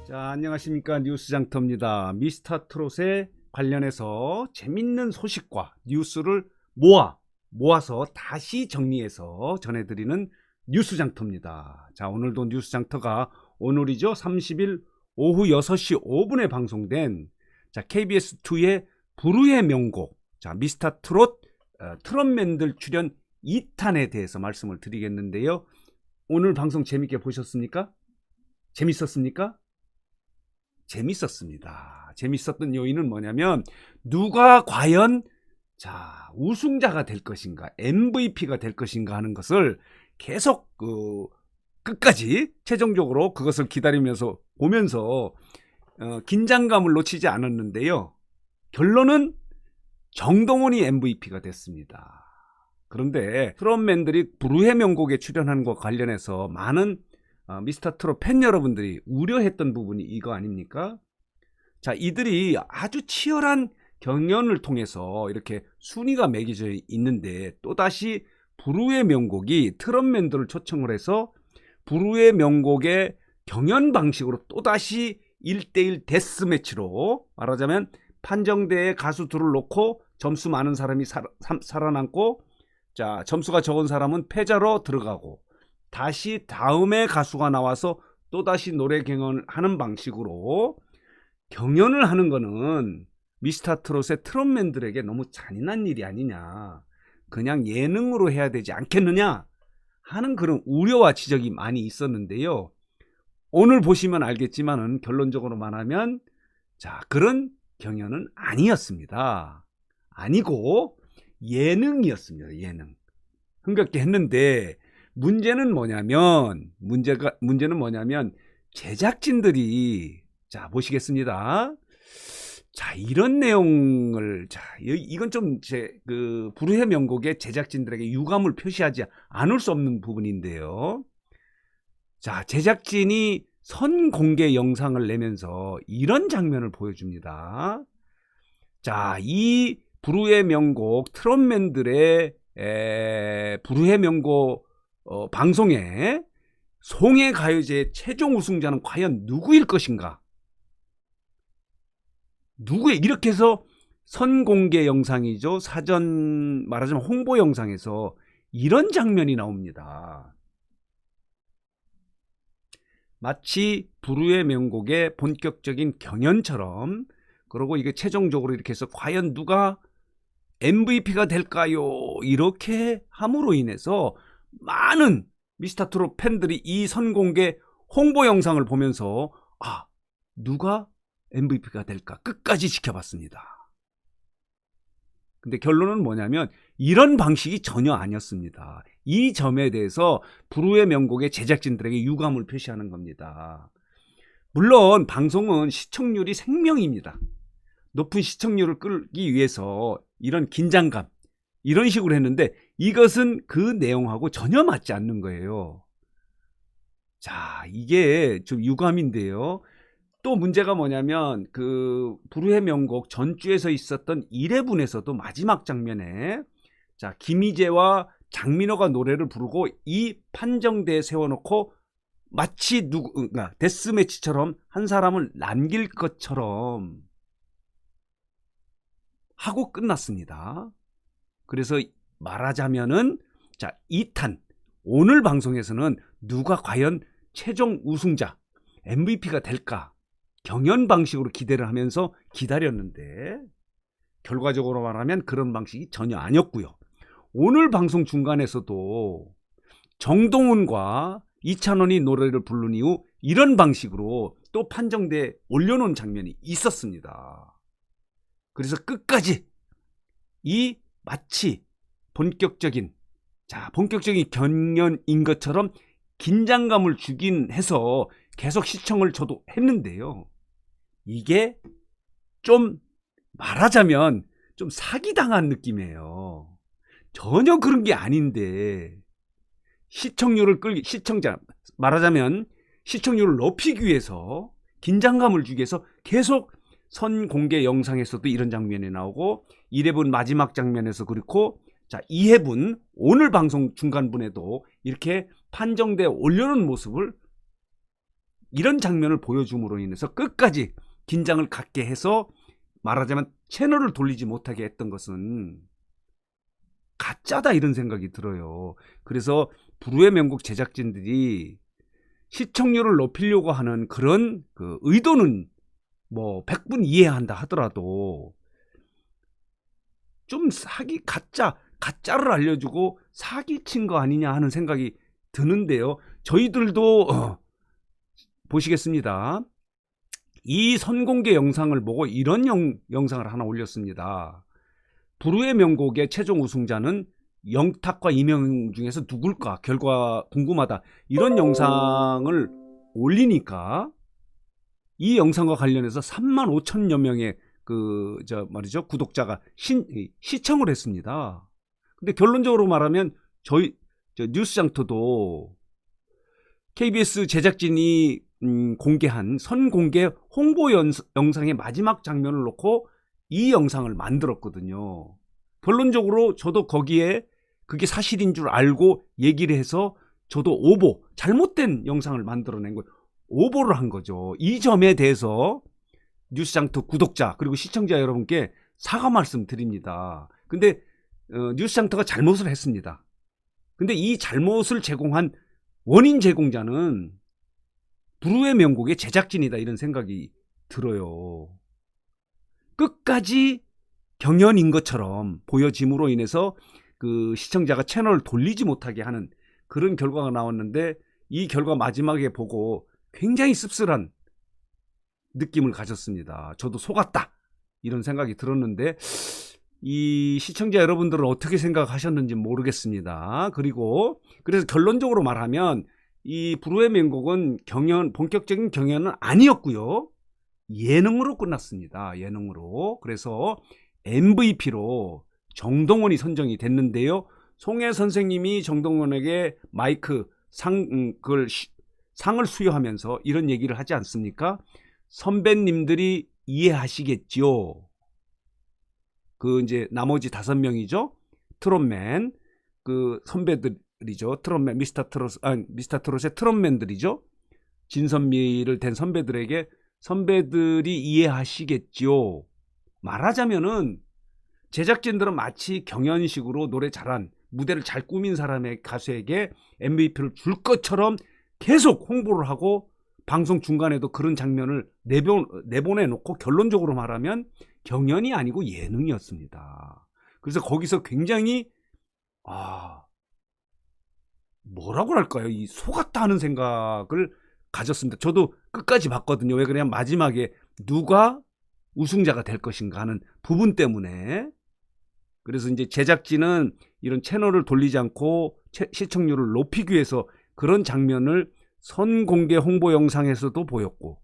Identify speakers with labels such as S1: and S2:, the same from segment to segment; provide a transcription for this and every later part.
S1: 자, 안녕하십니까. 뉴스장터입니다. 미스터트롯에 관련해서 재밌는 소식과 뉴스를 모아서 다시 정리해서 전해드리는 뉴스장터입니다. 자, 오늘도 뉴스장터가 오늘이죠. 30일 오후 6시 5분에 방송된 KBS2의 불후의 명곡 미스터트롯 트롯맨들 출연 2탄에 대해서 말씀을 드리겠는데요. 오늘 방송 재밌게 보셨습니까? 재밌었습니까? 재밌었습니다. 재밌었던 요인은 뭐냐면 누가 과연 우승자가 될 것인가, MVP가 될 것인가 하는 것을 계속 끝까지 최종적으로 그것을 기다리면서 보면서 긴장감을 놓치지 않았는데요. 결론은 정동원이 MVP가 됐습니다. 그런데 트롯맨들이 불후의 명곡에 출연하는 것과 관련해서 많은 미스터트롯 팬 여러분들이 우려했던 부분이 이거 아닙니까? 자, 이들이 아주 치열한 경연을 통해서 이렇게 순위가 매겨져 있는데 또다시 불후의 명곡이 트롯맨들을 초청을 해서 불후의 명곡의 경연 방식으로 또다시 1대1 데스매치로, 말하자면 판정대에 가수 둘을 놓고 점수 많은 사람이 살아남고, 점수가 적은 사람은 패자로 들어가고, 다시 다음에 가수가 나와서 또다시 노래 경연을 하는 방식으로 경연을 하는 거는 미스터트롯의 트롯맨들에게 너무 잔인한 일이 아니냐, 그냥 예능으로 해야 되지 않겠느냐 하는 그런 우려와 지적이 많이 있었는데요. 오늘 보시면 알겠지만은 결론적으로 말하면 그런 경연은 아니었습니다. 아니고 예능이었습니다. 예능. 흥겹게 했는데 문제는 뭐냐면 제작진들이 보시겠습니다. 이런 내용을 이건 좀 불후의 명곡의 제작진들에게 유감을 표시하지 않을 수 없는 부분인데요. 제작진이 선공개 영상을 내면서 이런 장면을 보여줍니다. 이 불후의 명곡 트롯맨들의 불후의 명곡 방송에 송해가요제 최종 우승자는 과연 누구일 것인가? 이렇게 해서 선공개 영상이죠. 사전 말하자면 홍보 영상에서 이런 장면이 나옵니다. 마치 불후의 명곡의 본격적인 경연처럼, 그리고 이게 최종적으로 이렇게 해서 과연 누가 MVP가 될까요? 이렇게 함으로 인해서 많은 미스터트롯 팬들이 이 선공개 홍보 영상을 보면서 누가 MVP가 될까 끝까지 지켜봤습니다. 근데 결론은 뭐냐면 이런 방식이 전혀 아니었습니다. 이 점에 대해서 불후의 명곡의 제작진들에게 유감을 표시하는 겁니다. 물론 방송은 시청률이 생명입니다. 높은 시청률을 끌기 위해서 이런 긴장감, 이런 식으로 했는데 이것은 그 내용하고 전혀 맞지 않는 거예요. 이게 좀 유감인데요. 또 문제가 뭐냐면 불후의 명곡 전주에서 있었던 1회분에서도 마지막 장면에 김희재와 장민호가 노래를 부르고 이 판정대에 세워놓고 마치 데스매치처럼 한 사람을 남길 것처럼 하고 끝났습니다. 그래서 말하자면은 2탄 오늘 방송에서는 누가 과연 최종 우승자 MVP가 될까 경연 방식으로 기대를 하면서 기다렸는데 결과적으로 말하면 그런 방식이 전혀 아니었고요. 오늘 방송 중간에서도 정동훈과 이찬원이 노래를 부른 이후 이런 방식으로 또 판정대에 올려놓은 장면이 있었습니다. 그래서 끝까지 이 마치 본격적인 경연인 것처럼 긴장감을 주긴 해서 계속 시청을 저도 했는데요. 이게 좀 말하자면 좀 사기당한 느낌이에요. 전혀 그런 게 아닌데 말하자면 시청률을 높이기 위해서, 긴장감을 주기 위해서 계속 선공개 영상에서도 이런 장면이 나오고 1회분 마지막 장면에서 그렇고 2회분 오늘 방송 중간분에도 이렇게 판정대에 올려놓은 모습을 이런 장면을 보여줌으로 인해서 끝까지 긴장을 갖게 해서 말하자면 채널을 돌리지 못하게 했던 것은 가짜다 이런 생각이 들어요. 그래서 불후의 명곡 제작진들이 시청률을 높이려고 하는 그런 그 의도는 뭐 100분 이해한다 하더라도 좀 가짜를 알려주고 사기친 거 아니냐 하는 생각이 드는데요. 저희들도 보시겠습니다. 이 선공개 영상을 보고 이런 영상을 하나 올렸습니다. 불후의 명곡의 최종 우승자는 영탁과 이명 중에서 누굴까? 결과 궁금하다. 이런 영상을 올리니까 이 영상과 관련해서 35,000여 명의 구독자가 시청을 했습니다. 근데 결론적으로 말하면 저희 뉴스장터도 KBS 제작진이 공개한 선공개 홍보 영상의 마지막 장면을 놓고 이 영상을 만들었거든요. 결론적으로 저도 거기에 그게 사실인 줄 알고 얘기를 해서 저도 잘못된 영상을 만들어낸 거예요. 오보를 한 거죠. 이 점에 대해서 뉴스장터 구독자 그리고 시청자 여러분께 사과 말씀 드립니다. 근데 뉴스장터가 잘못을 했습니다. 근데 이 잘못을 제공한 원인 제공자는 불후의 명곡의 제작진이다 이런 생각이 들어요. 끝까지 경연인 것처럼 보여짐으로 인해서 그 시청자가 채널을 돌리지 못하게 하는 그런 결과가 나왔는데 이 결과 마지막에 보고 굉장히 씁쓸한 느낌을 가졌습니다. 저도 속았다 이런 생각이 들었는데 이 시청자 여러분들은 어떻게 생각하셨는지 모르겠습니다. 그래서 결론적으로 말하면 이 불후의 명곡은 본격적인 경연은 아니었고요. 예능으로 끝났습니다. 예능으로. 그래서 MVP로 정동원이 선정이 됐는데요. 송혜 선생님이 정동원에게 마이크 상을 수여하면서 이런 얘기를 하지 않습니까? 선배님들이 이해하시겠지요. 이제 나머지 5명이죠. 트롯맨 선배들이죠. 트롯맨 미스터 트롯의 트롯맨들이죠. 진선미를 댄 선배들에게 선배들이 이해하시겠지요. 말하자면은 제작진들은 마치 경연식으로 노래 잘한 무대를 잘 꾸민 사람의 가수에게 MVP를 줄 것처럼 계속 홍보를 하고 방송 중간에도 그런 장면을 내보내놓고 결론적으로 말하면 경연이 아니고 예능이었습니다. 그래서 거기서 굉장히 뭐라고 할까요? 이 속았다 하는 생각을 가졌습니다. 저도 끝까지 봤거든요. 왜 그러냐면 마지막에 누가 우승자가 될 것인가 하는 부분 때문에. 그래서 이제 제작진은 이런 채널을 돌리지 않고 시청률을 높이기 위해서 그런 장면을 선공개 홍보 영상에서도 보였고,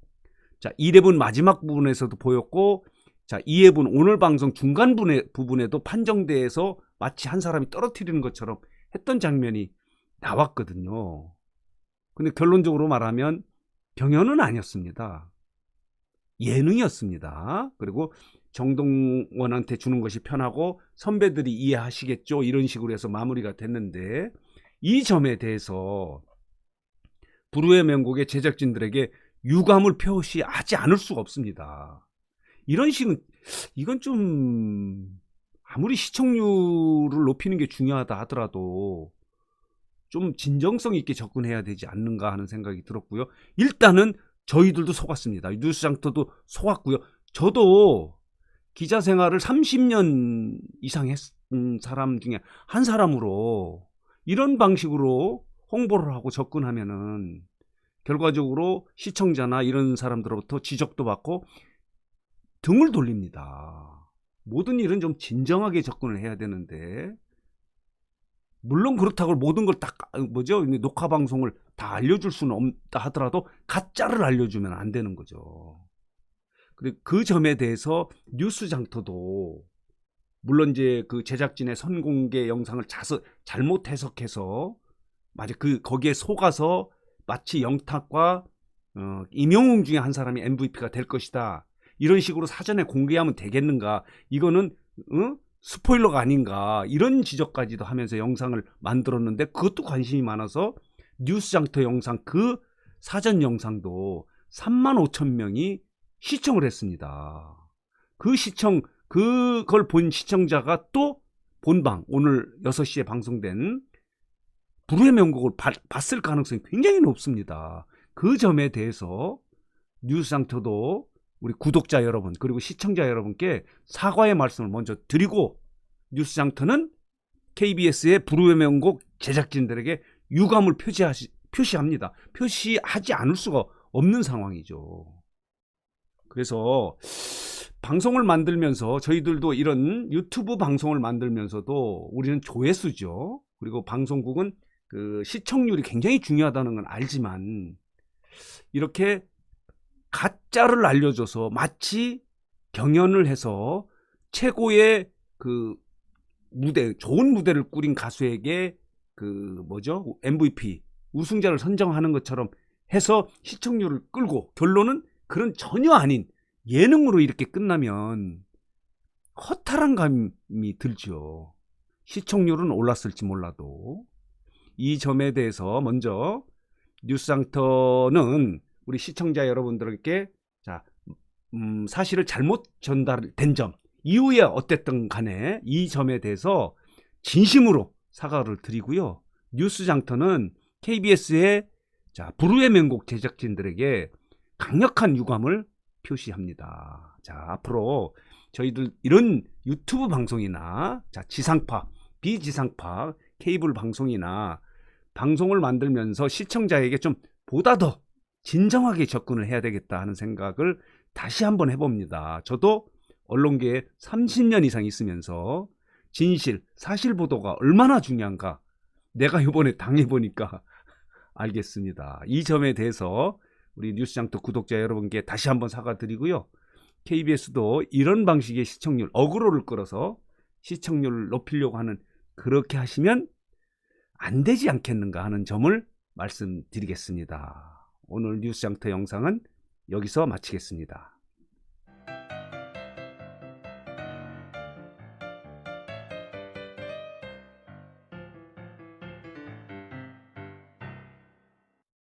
S1: 자 1회분 마지막 부분에서도 보였고, 자 2회분 오늘 방송 중간 부분에도 판정대에서 마치 한 사람이 떨어뜨리는 것처럼 했던 장면이 나왔거든요. 근데 결론적으로 말하면 경연은 아니었습니다. 예능이었습니다. 그리고 정동원한테 주는 것이 편하고 선배들이 이해하시겠죠 이런 식으로 해서 마무리가 됐는데, 이 점에 대해서 불후의 명곡의 제작진들에게 유감을 표시하지 않을 수가 없습니다. 이런 식은 이건 좀 아무리 시청률을 높이는 게 중요하다 하더라도 좀 진정성 있게 접근해야 되지 않는가 하는 생각이 들었고요. 일단은 저희들도 속았습니다. 뉴스장터도 속았고요. 저도 기자 생활을 30년 이상 했은 사람 중에 한 사람으로 이런 방식으로 홍보를 하고 접근하면은 결과적으로 시청자나 이런 사람들로부터 지적도 받고 등을 돌립니다. 모든 일은 좀 진정하게 접근을 해야 되는데, 물론 그렇다고 모든 걸 다 녹화 방송을 다 알려줄 수는 없다 하더라도 가짜를 알려주면 안 되는 거죠. 그리고 그 점에 대해서 뉴스장터도 물론 이제 그 제작진의 선공개 영상을 잘못 해석해서 거기에 속아서 마치 영탁과 임영웅 중에 한 사람이 MVP가 될 것이다 이런 식으로 사전에 공개하면 되겠는가, 이거는 스포일러가 아닌가 이런 지적까지도 하면서 영상을 만들었는데, 그것도 관심이 많아서 뉴스장터 영상 그 사전 영상도 35,000명이 시청을 했습니다. 그걸 본 시청자가 또 본방, 오늘 6시에 방송된 불후의 명곡을 봤을 가능성이 굉장히 높습니다. 그 점에 대해서 뉴스장터도 우리 구독자 여러분 그리고 시청자 여러분께 사과의 말씀을 먼저 드리고, 뉴스장터는 KBS의 불후의 명곡 제작진들에게 유감을 표시합니다. 표시하지 않을 수가 없는 상황이죠. 그래서 방송을 만들면서, 저희들도 이런 유튜브 방송을 만들면서도 우리는 조회수죠. 그리고 방송국은 그 시청률이 굉장히 중요하다는 건 알지만, 이렇게 가짜를 알려줘서 마치 경연을 해서 최고의 그 무대, 좋은 무대를 꾸린 가수에게 MVP, 우승자를 선정하는 것처럼 해서 시청률을 끌고, 결론은 그런 전혀 아닌 예능으로 이렇게 끝나면 허탈한 감이 들죠. 시청률은 올랐을지 몰라도. 이 점에 대해서 먼저 뉴스장터는 우리 시청자 여러분들께 사실을 잘못 전달된 점, 이후에 어땠든 간에 이 점에 대해서 진심으로 사과를 드리고요. 뉴스장터는 KBS의 불후의 명곡 제작진들에게 강력한 유감을 표시합니다. 앞으로 저희들 이런 유튜브 방송이나 지상파, 비지상파, 케이블 방송이나 방송을 만들면서 시청자에게 좀 보다 더 진정하게 접근을 해야 되겠다 하는 생각을 다시 한번 해봅니다. 저도 언론계에 30년 이상 있으면서 진실, 사실 보도가 얼마나 중요한가 내가 이번에 당해보니까 알겠습니다. 이 점에 대해서 우리 뉴스장터 구독자 여러분께 다시 한번 사과드리고요. KBS도 이런 방식의 시청률, 어그로를 끌어서 시청률을 높이려고 하는, 그렇게 하시면 안 되지 않겠는가 하는 점을 말씀드리겠습니다. 오늘 뉴스장터 영상은 여기서 마치겠습니다.